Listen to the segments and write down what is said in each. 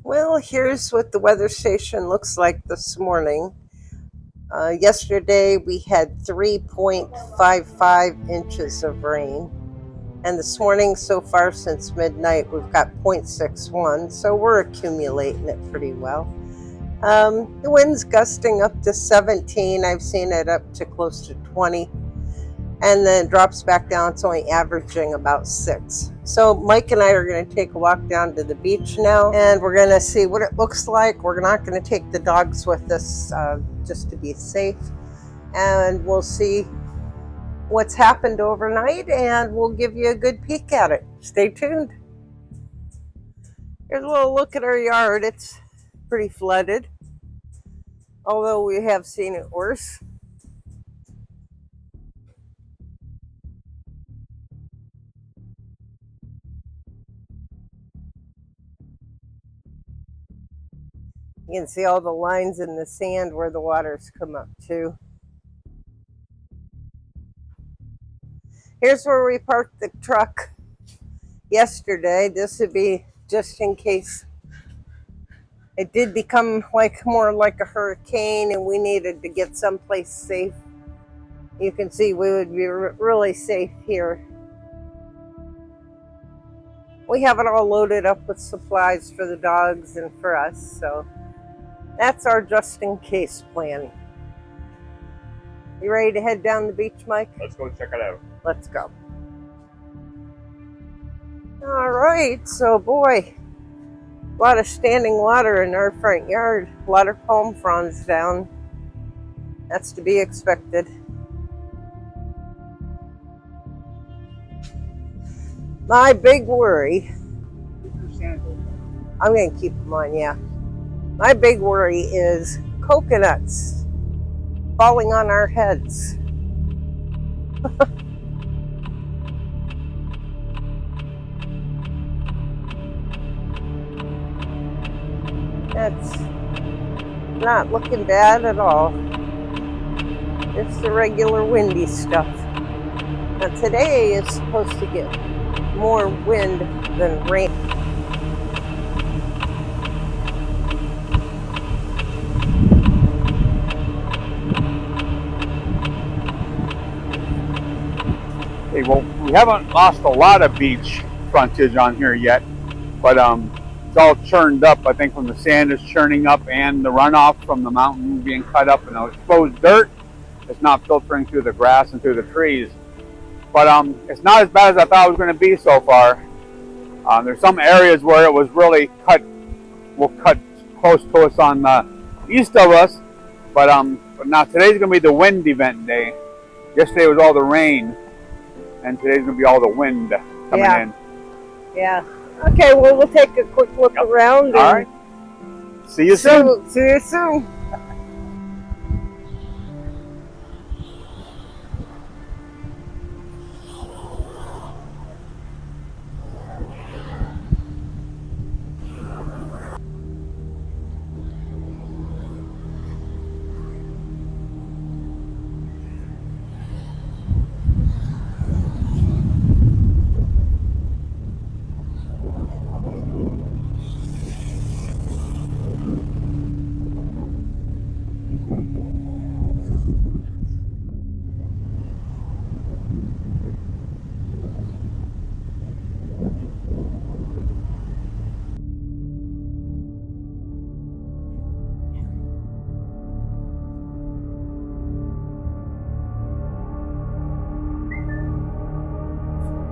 Well, here's what the weather station looks like this morning. Yesterday we had 3.55 inches of rain, and this morning so far since midnight we've got 0.61, so we're accumulating it pretty well. The wind's gusting up to 17. I've seen it up to close to 20, and then it drops back down. It's only averaging about 6. So Mike and I are going to take a walk down to the beach now, and we're going to see what it looks like. We're not going to take the dogs with us just to be safe, and we'll see what's happened overnight, and we'll give you a good peek at it. Stay tuned. Here's a little look at our yard. It's pretty flooded, although we have seen it worse. You can see all the lines in the sand where the water's come up to. Here's where we parked the truck yesterday. This would be just in case it did become more like a hurricane and we needed to get someplace safe. You can see we would be really safe here. We have it all loaded up with supplies for the dogs and for us, so that's our just in case plan. You ready to head down the beach, Mike? Let's go check it out. Let's go. All right, so boy, a lot of standing water in our front yard. A lot of palm fronds down. That's to be expected. My big worry, I'm going to keep them on, yeah. My big worry is coconuts falling on our heads. That's not looking bad at all. It's the regular windy stuff. Now today is supposed to get more wind than rain. Hey, well, we haven't lost a lot of beach frontage on here yet, but it's all churned up. I think from the sand is churning up and the runoff from the mountain being cut up, and the exposed dirt is not filtering through the grass and through the trees. But it's not as bad as I thought it was going to be so far. There's some areas where it was really cut close to us on the east of us, but now today's going to be the wind event day. Yesterday was all the rain, and today's going to be all the wind coming in. Yeah. Okay, well, we'll take a quick look around. All right. See you soon. See you soon.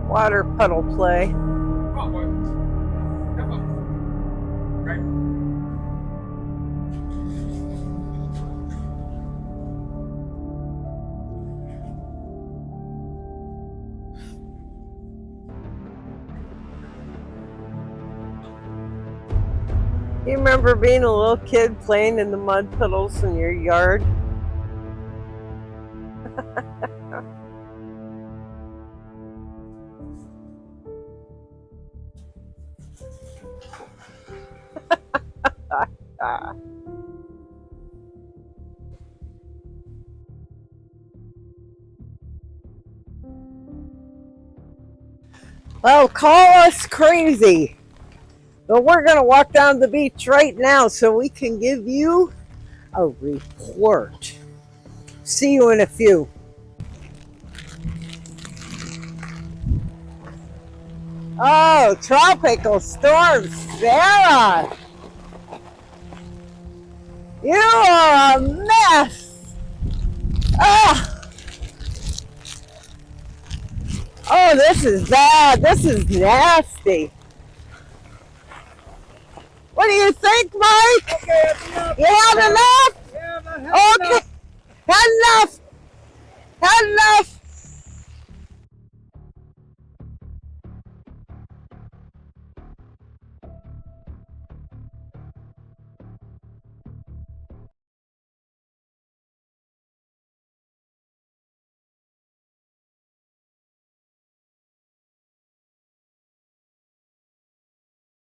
Water puddle play. Come on, boy. Come on. Right. You remember being a little kid playing in the mud puddles in your yard? Well, call us crazy, But we're going to walk down the beach right now so we can give you a report. See you in a few. Oh, tropical storm, Sara! You are a mess! Ah! Oh, this is bad. This is nasty. What do you think, Mike? Okay, that's enough. You had enough? Yeah, that has Okay. Had enough. Had enough.